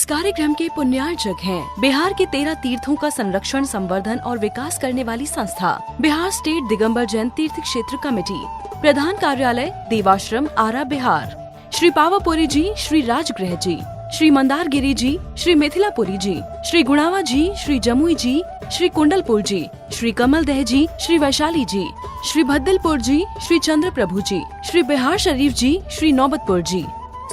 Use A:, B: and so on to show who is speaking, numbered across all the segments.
A: कार्यक्रम के पुण्यार्जक हैं बिहार के 13 तीर्थों का संरक्षण, संवर्धन और विकास करने वाली संस्था बिहार स्टेट दिगंबर जैन तीर्थ क्षेत्र कमेटी। प्रधान कार्यालय देवाश्रम आरा बिहार। श्री पावापुरी जी, श्री राजगृह जी, श्री मंदारगिरी जी, श्री मिथिलापुरी जी, श्री गुणावा जी, श्री जमुई जी, श्री कुंडलपुर जी, श्री कमलदह जी, श्री वैशाली जी, श्री भद्दलपुर जी, श्री चंद्र प्रभु जी, श्री बिहार शरीफ जी, श्री नौबतपुर जी,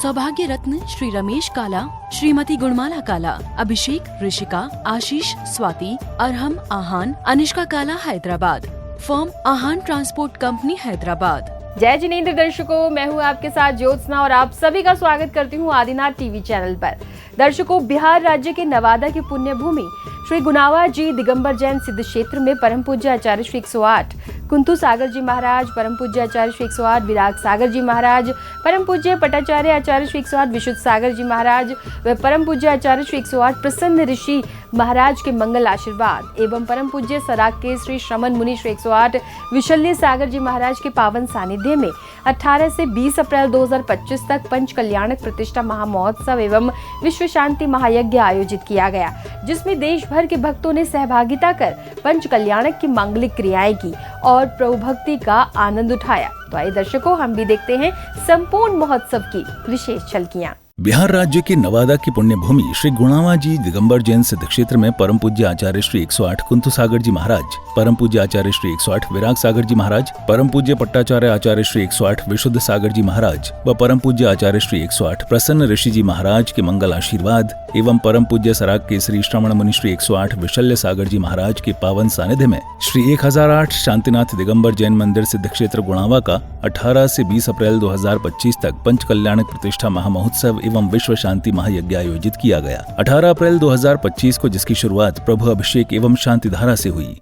A: सौभाग्य रत्न श्री रमेश काला, श्रीमती गुणमाला काला, अभिषेक ऋषिका, आशीष Swati, Arham Aahan, Anishka Kala Hyderabad. Firm Aahan transport company Hyderabad.
B: जय जिनेंद्र दर्शकों, मैं हूं आपके साथ ज्योत्सना और आप सभी का स्वागत करती हूं आदिनाथ टीवी चैनल पर। दर्शकों, बिहार राज्य के नवादा की पुण्य भूमि श्री गुणावा जी दिगंबर जैन सिद्ध क्षेत्र में परम पूज्य आचार्य श्री 108 कुंतु सागर जी महाराज, परम पूज्य आचार्य श्री 108 विराग सागर जी महाराज, परम पूज्य पटाचार्य आचार्य श्री 108 विशुद्ध सागर जी महाराज व परम पूज्य आचार्य श्री 108 प्रसन्न ऋषि महाराज के मंगल आशीर्वाद एवं परम पूज्य सराग के श्री श्रमण मुनि श्री 108 विशल्य सागर जी महाराज के पावन सानिध्य में 18 से 20 अप्रैल 2025 तक पंच कल्याणक प्रतिष्ठा महामहोत्सव एवं विश्व शांति महायज्ञ आयोजित किया गया, जिसमें देश भर के भक्तों ने सहभागिता कर पंच कल्याणक की मांगलिक क्रियाएं की और प्रभु भक्ति का आनंद उठाया। तो आइए दर्शकों, हम भी देखते हैं संपूर्ण महोत्सव की विशेष झलकियां।
C: बिहार राज्य की नवादा की पुण्य भूमि श्री गुणावा जी दिगंबर जैन सिद्ध क्षेत्र में परम पूज्य आचार्य श्री 108 कुंतु सागर जी महाराज, परम पूज्य आचार्य श्री 108 विराग सागर जी महाराज, परम पूज्य पट्टाचार्य आचार्य श्री 108 विशुद्ध सागर जी महाराज व परम पूज्य आचार्य श्री 108 प्रसन्न ऋषि जी महाराज के मंगल आशीर्वाद एवं परम पूज्य सराग के श्री श्रमण मुनि श्री 108 विशल्य सागर जी महाराज के पावन सानिध्य में श्री 1008 शांतिनाथ दिगंबर जैन मंदिर सिद्ध क्षेत्र गुणावा का 18 से 20 अप्रैल 2025 तक पंच कल्याणक प्रतिष्ठा महामहोत्सव एवं विश्व शांति महायज्ञ आयोजित किया गया। 18 अप्रैल 2025 को जिसकी शुरुआत प्रभु अभिषेक एवं शांति धारा से हुई।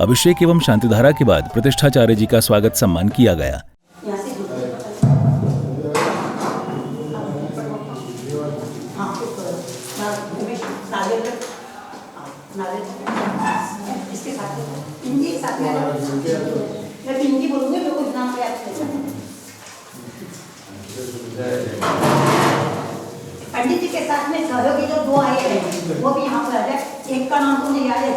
C: अभिषेक एवं शांतिधारा के बाद प्रतिष्ठाचार्य जी का स्वागत सम्मान किया गया।
D: पंडित जी के साथ में सहयोगी जो दो आए हैं वो भी यहाँ पर आ जाए। एक का नाम तो नहीं याद है,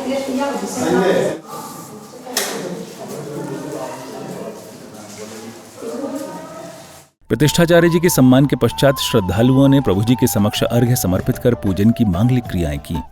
C: प्रतिष्ठाचार्य जी के सम्मान के पश्चात श्रद्धालुओं ने प्रभु जी के समक्ष अर्घ्य समर्पित कर पूजन की मांगलिक क्रियाएं की।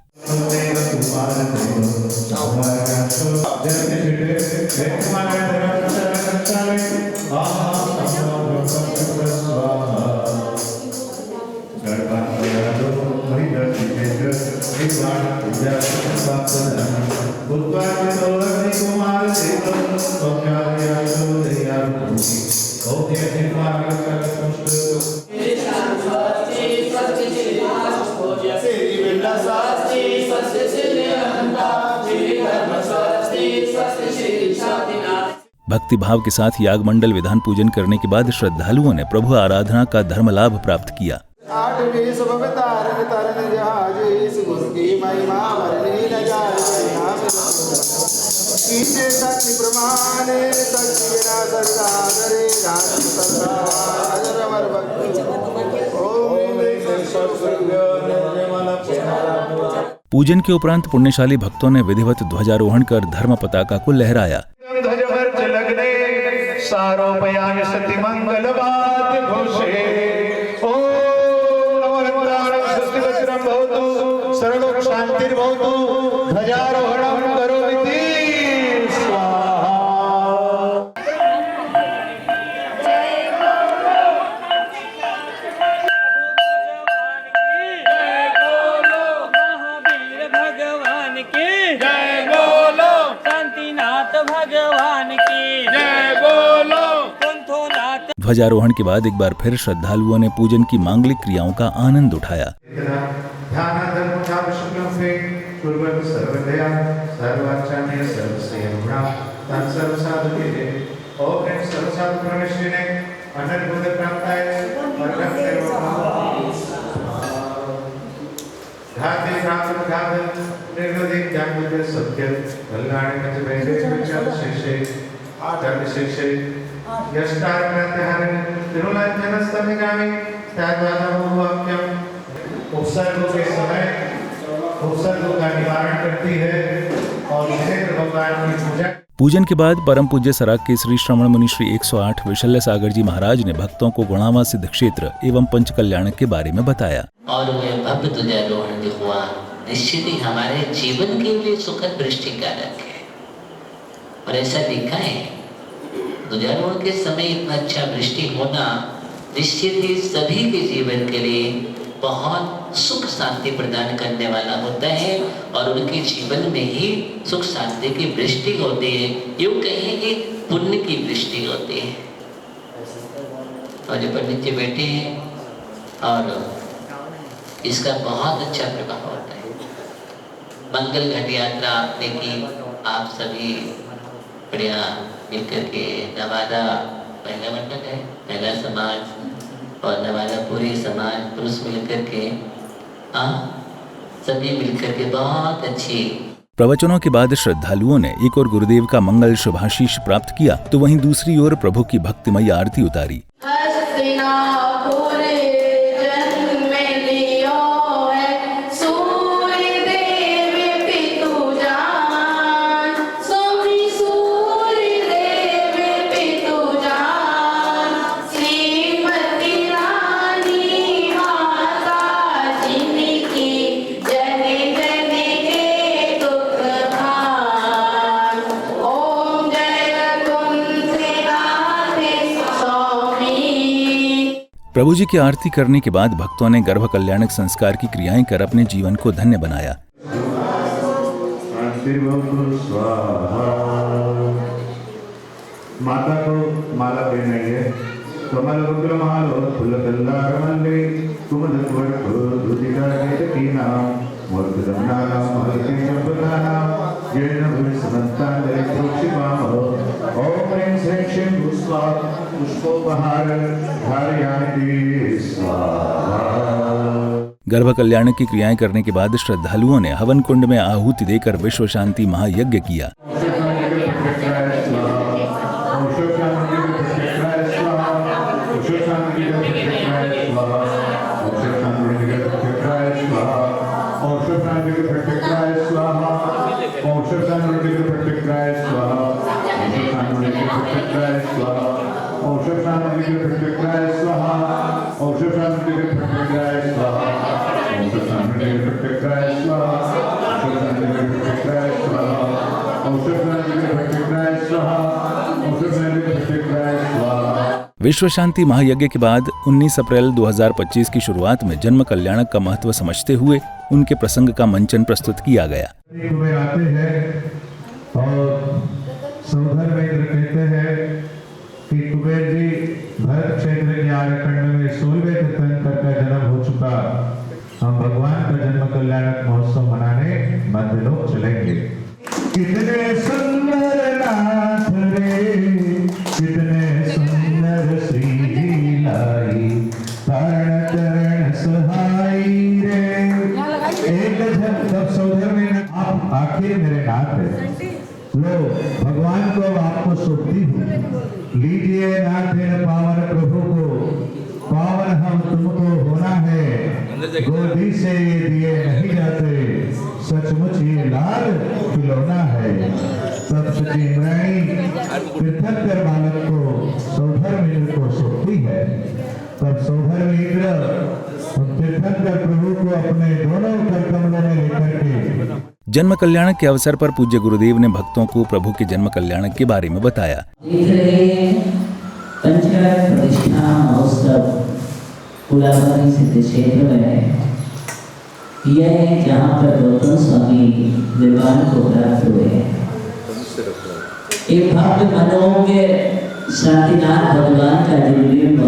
C: भक्ति भाव के साथ याग मंडल विधान पूजन करने के बाद श्रद्धालुओं ने प्रभु आराधना का धर्म लाभ प्राप्त किया। पूजन के उपरांत पुण्यशाली भक्तों ने विधिवत ध्वजारोहण कर धर्म पताका को लहराया।
E: सारोपयामि सति मंगल बात घोषे ओम नमो नारायण स्वस्ति वज्रम भवतु सर्वलोक शांति
F: भगवान की
E: जय बोलो।
F: कुंथुनाथ
C: ध्वजारोहण के बाद एक बार फिर श्रद्धालुओं ने पूजन की मांगलिक क्रियाओं का आनंद उठाया।
E: सर्वदया सर्वाचार्य सर्वसेवना तन सर्वसाधुके ओम ऐं सर्वसाधु परमेश्वरिने अनंत बुद्ध प्राप्ताय परम धाते प्राप्त धात निर्वधि ज्ञान बुद्ध सत्य कल्याण मच वैदे विचार शेषे आचार्य शेषे यष्टार प्रत्यहरण तिरुलांजन स्तमिगामि तद्वादो वाक्यम उपसर्गों के समय उपसर्गों का निवारण करती है और क्षेत्र भगवान की पूजा।
C: पूजन के बाद परम पूज्य सराग केसरी श्रवण मुनि श्री 108 विशल्य सागर जी महाराज ने भक्तों को गुणावा सिद्ध क्षेत्र एवं पंच कल्याण के बारे में बताया।
G: और वह भव्य ध्वजारोहण दिखवा निश्चित ही हमारे जीवन के लिए सुखद दृष्टि कारक है और ऐसा लिखा है ध्वजारोहण के समय इतना अच्छा दृष्टि होना निश्चित ही सभी के जीवन के लिए बहुत सुख शांति प्रदान करने वाला होता है और उनके जीवन में ही सुख शांति की वृष्टि होती है। यूँ कहें कि पुण्य की वृष्टि होती है। और जो पंडित जी बैठे हैं और इसका बहुत अच्छा प्रभाव होता है। मंगल घट यात्रा आपने की, आप सभी बढ़िया मिलकर के नवादा महिला मंडल है, महिला समाज और नवादा पूरी समाज पुरुष मिलकर के सभी मिलकर के बहुत अच्छी।
C: प्रवचनों के बाद श्रद्धालुओं ने एक और गुरुदेव का मंगल शुभाशीष प्राप्त किया तो वहीं दूसरी ओर प्रभु की भक्तिमय आरती उतारी। प्रभु जी की आरती करने के बाद भक्तों ने गर्भ कल्याणक संस्कार की क्रियाएं कर अपने जीवन को धन्य बनाया।
E: माता को माला पहनाई है। कमल रुद्र मालो फूल कल्लार मल्ले कुमुद दुतिका केतकीना मूर्तिदम्ना महर्षि संपदाना येन भूमि समन्तांदे प्रोक्षिमामो ओम ह्रीं श्रीं शिं भूस्वा पुष्पोपहार धारयामि स्वाहा।
C: गर्भ कल्याण की क्रियाएं करने के बाद श्रद्धालुओं ने हवन कुंड में आहुति देकर विश्व शांति महायज्ञ किया। विश्व शांति महायज्ञ के बाद 19 अप्रैल 2025 की शुरुआत में जन्म कल्याणक का महत्व समझते हुए उनके प्रसंग का मंचन प्रस्तुत किया गया।
E: कुबेर आते हैं और सौधर में कहते हैं कि कुबेर जी भरत क्षेत्र के आर्यखंड में 16वें तीर्थंकर का जन्म हो चुका, हम भगवान का जन्म कल्याणक महोत्सव मनाने मध्यलोक चलेंगे। कितने सुंदर नाथ रे, कितने सुंदर श्री लाई, तारण तरण सहाई रे। एक जब सौधर में आप आखिर मेरे नाथ है, लो भगवान को आपको सौंपती हूँ, लीजिए नाथ पावन प्रभु को, पावन हम तुमको होना है, गोदी से ये दिए नहीं जाते, सचमुच ये लाल खिलौना है। तब सची इंद्राणी तीर्थंकर बालक को सौधर मित्र को सौंपती है। तब सौधर मित्र तीर्थंकर प्रभु को अपने दोनों करकमलों में लेकर के
C: जन्म कल्याण के अवसर पर पूज्य गुरुदेव ने भक्तों को प्रभु के जन्म कल्याण के बारे में बताया।
G: प्रतिष्ठा महोत्सव कुलाबारी सिद्ध क्षेत्र में है। यह जहाँ पर गौतम स्वामी निर्वाण को प्राप्त हुए हैं।
H: एक भक्त मनोज्ञ शांतिनाथ भगवान का जन्मदिन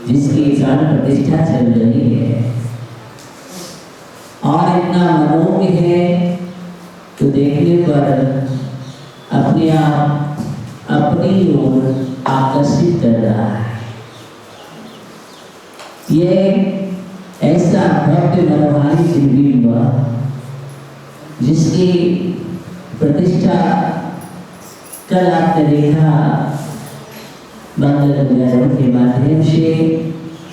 H: जिसकी प्राण प्रतिष्ठा चल रही है और इतना मनोज्ञ है तो देखने पर अपने आप अपनी ओर आकर्षित कर रहा है। ये ऐसा भव्य मनोहारी जन्मदिन जिसकी प्रतिष्ठा कल आपने देखा मंगल उजारों के माध्यम से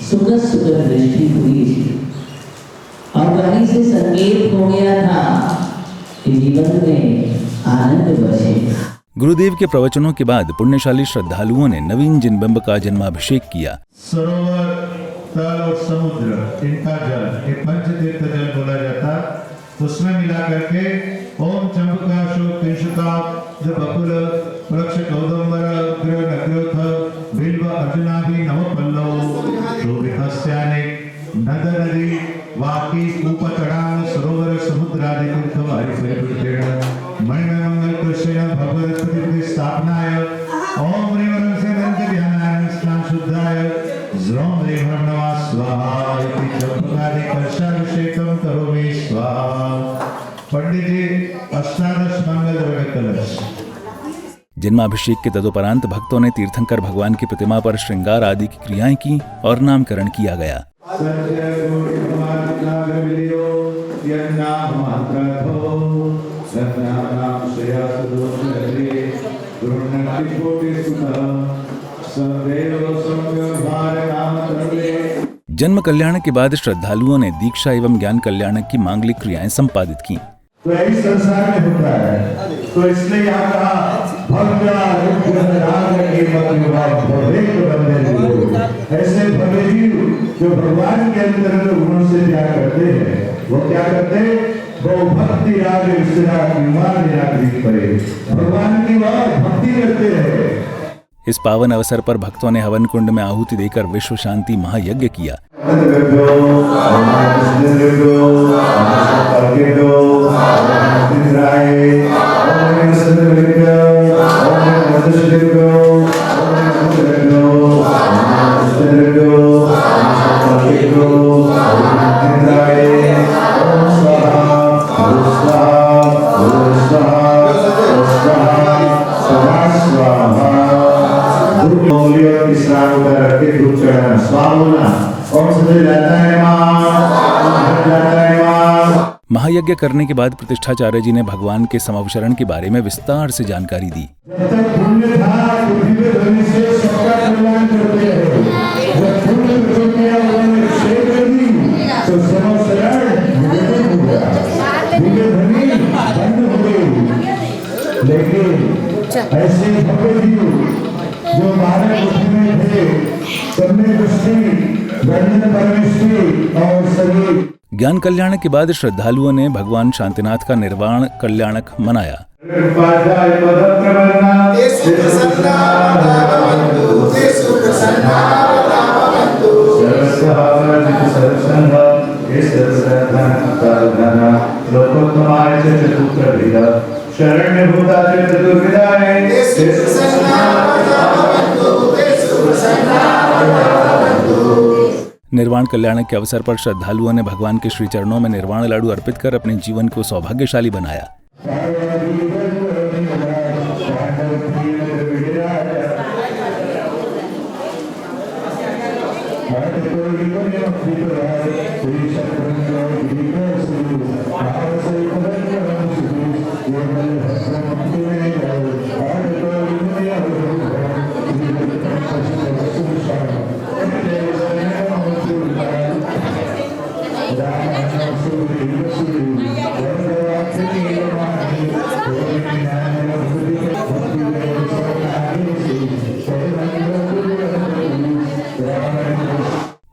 H: सुखद सुखद दृष्टि हुई और वहीं से संकेत हो गया था कि जीवन में आनंद बसेगा।
C: गुरुदेव के प्रवचनों के बाद पुण्यशाली श्रद्धालुओं ने नवीन जिनबिंब का जन्माभिषेक किया।
E: सरोवर, तल और समुद्र, इनका जल, एक पंचतीर्थ जल बोला जाता, उसमें मिला करके ओम चंपका अशोक केशुका बकुल वृक्ष कौदम्बर अग्र नग्रोथ बिल्व अर्जुनाभि नव पल्लव शोभितस्याने नद नदी वाकी कूप तड़ाग सरोवर समुद्र आदि तीर्थ वारि परिपूर्ण मणिमय मंगल कृष्ण भगवत की स्थापनाय ओम ह्रीं से दंत ध्यानाय स्नान शुद्धाय ज्रोम ह्रीं नमः स्वाहा इति चंपकादि कलशाभिषेकं करोमि स्वाहा। पंडित जी अष्टादश मंगल द्रव्य कलश।
C: जन्माभिषेक के तदुपरांत भक्तों ने तीर्थंकर भगवान की प्रतिमा पर श्रृंगार आदि की क्रियाएं की और नामकरण किया गया। जन्म कल्याण के बाद श्रद्धालुओं ने दीक्षा एवं ज्ञान कल्याण की मांगलिक क्रियाएं संपादित की।
E: तो इस संसार में होता है, तो इसलिए यहाँ कहा ऐसे भव्य जीव जो भगवान के अंतर्गत गुणों से प्यार करते हैं वो क्या करते हैं, वो भक्ति राग निराकृत करे, भगवान की वह भक्ति करते हैं।
C: इस पावन अवसर पर भक्तों ने हवन कुंड में आहुति देकर विश्व शांति महायज्ञ किया। महायज्ञ करने के बाद प्रतिष्ठाचार्य जी ने भगवान के समवशरण के बारे में विस्तार से जानकारी दी।
E: ऐसे भव्य जीव जो भारत में थे, सबने दृष्टि वर्णन परमेश्वरी और सभी।
C: ज्ञान कल्याण के बाद श्रद्धालुओं ने भगवान शांतिनाथ का निर्वाण कल्याणक मनाया। निर्वाण कल्याण के अवसर पर श्रद्धालुओं ने भगवान के श्री चरणों में निर्वाण लाडू अर्पित कर अपने जीवन को सौभाग्यशाली बनाया।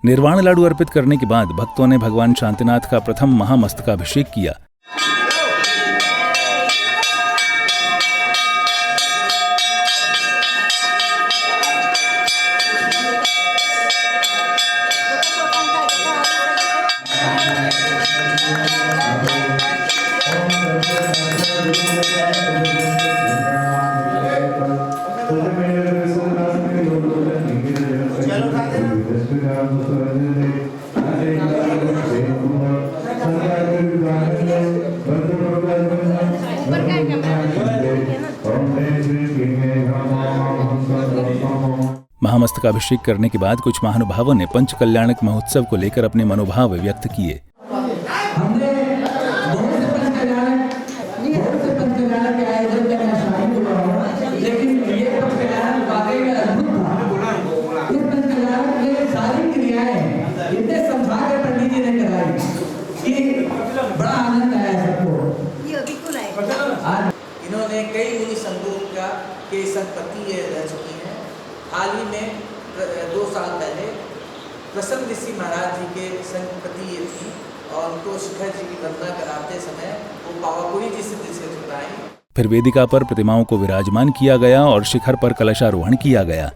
C: निर्वाण लाडू अर्पित करने के बाद भक्तों ने भगवान शांतिनाथ का प्रथम महामस्तकाभिषेक किया। महामस्तकाभिषेक करने के बाद कुछ महानुभावों ने पंच कल्याणक महोत्सव को लेकर अपने मनोभाव व्यक्त किए।
H: हमने बहुत से पंच कल्याणक के आयोजन में मैं शामिल हुआ हूं, लेकिन ये पंच कल्याणक वाकई में अद्भुत था। इस पंच कल्याणक में सारी क्रियाएं इतने समझा के पंडित जी ने कराई कि बड़ा आनंद आया सबको।
D: ये बिल्कुल है।
I: इन्होंने कई मुनि संघों का के संपत्ति ये रह चुकी है। हाल ही में 2 साल पहले प्रसन्न ऋषि महाराज जी के संपत्ति ये थी और उनको शिखर जी की वंदना कराते समय वो पावापुरी जी से चुराई।
C: फिर वेदिका पर प्रतिमाओं को विराजमान किया गया और शिखर पर कलशारोहण किया गया।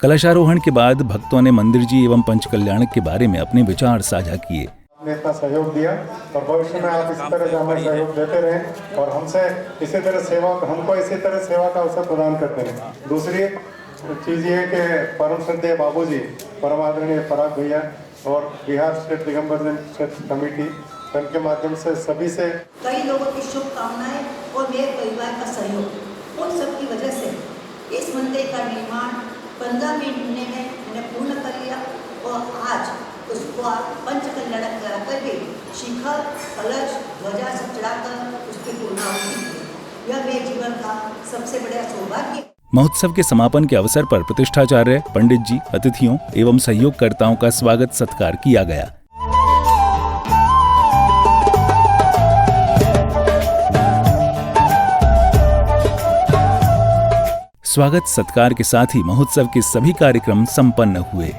C: कलशारोहण के बाद भक्तों ने मंदिर जी एवं पंच कल्याणक के बारे में अपने विचार साझा किए।
E: आपने इतना सहयोग दिया और भविष्य में आप इसी तरह से हमें सहयोग देते रहें और हमको इसी तरह सेवा का अवसर प्रदान करते रहें। दूसरी चीज़ ये कि परम श्रद्धेय बाबूजी, परम आदरणीय पराग भैया और बिहार स्टेट दिगंबर जैन क्षेत्र कमेटी, उनके माध्यम से सभी से
D: कई लोगों की शुभकामनाएं और मेरे परिवार का सहयोग, उन सब की वजह से इस मंदिर का निर्माण 15 महीने में मैंने पूर्ण कर लिया और आज उसको पंच कल्याणक कराकर के शिखर, कलश, ध्वजा सब चढ़ाकर उसकी पूर्णाहुति दी। यह मेरे जीवन का सबसे बड़ा सौभाग्य।
C: महोत्सव के समापन के अवसर पर प्रतिष्ठाचार्य, पंडित जी, अतिथियों एवं सहयोगकर्ताओं का स्वागत सत्कार किया गया। स्वागत सत्कार के साथ ही महोत्सव के सभी कार्यक्रम संपन्न हुए।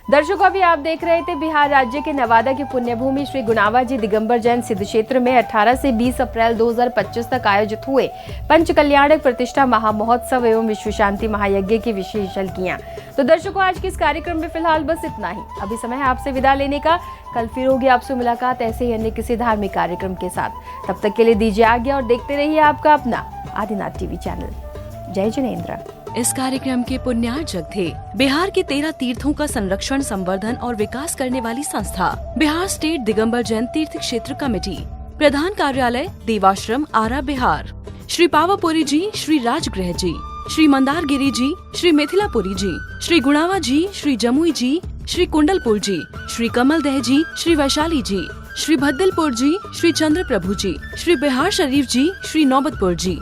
B: दर्शकों, अभी आप देख रहे थे बिहार राज्य के नवादा की पुण्यभूमि श्री गुणावा जी दिगंबर जैन सिद्ध क्षेत्र में 18 से 20 अप्रैल 2025 तक आयोजित हुए पंच कल्याणक प्रतिष्ठा महामहोत्सव एवं विश्व शांति महायज्ञ की विशेष झलकियां। तो दर्शकों, आज के इस कार्यक्रम में फिलहाल बस इतना ही। अभी समय है आपसे विदा लेने का। कल फिर होगी आपसे मुलाकात ऐसे ही अन्य किसी धार्मिक कार्यक्रम के साथ। तब तक के लिए दीजिए आज्ञा और देखते रहिए आपका अपना आदिनाथ टीवी चैनल। जय जिनेंद्र।
A: इस कार्यक्रम के पुण्यार्जक थे बिहार के 13 तीर्थों का संरक्षण, संवर्धन और विकास करने वाली संस्था बिहार स्टेट दिगंबर जैन तीर्थ क्षेत्र कमेटी, प्रधान कार्यालय देवाश्रम आरा बिहार। श्री पावापुरी जी, श्री राजगृह जी, श्री मंदारगिरी जी, श्री मिथिलापुरी जी, श्री गुणावा जी, श्री जमुई जी, श्री कुंडलपुर जी, श्री कमलदह जी, श्री वैशाली जी, श्री भद्दलपुर जी, श्री चंद्र प्रभु जी, श्री बिहार शरीफ जी, श्री नौबतपुर जी,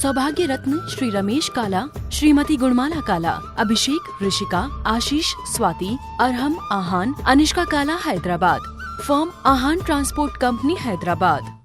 A: सौभाग्य रत्न श्री रमेश काला, श्रीमती गुणमाला काला, अभिषेक, ऋषिका, आशीष, Swati, Arham, Aahan, Anishka Kala, Hyderabad. Firm Aahan transport company, Hyderabad.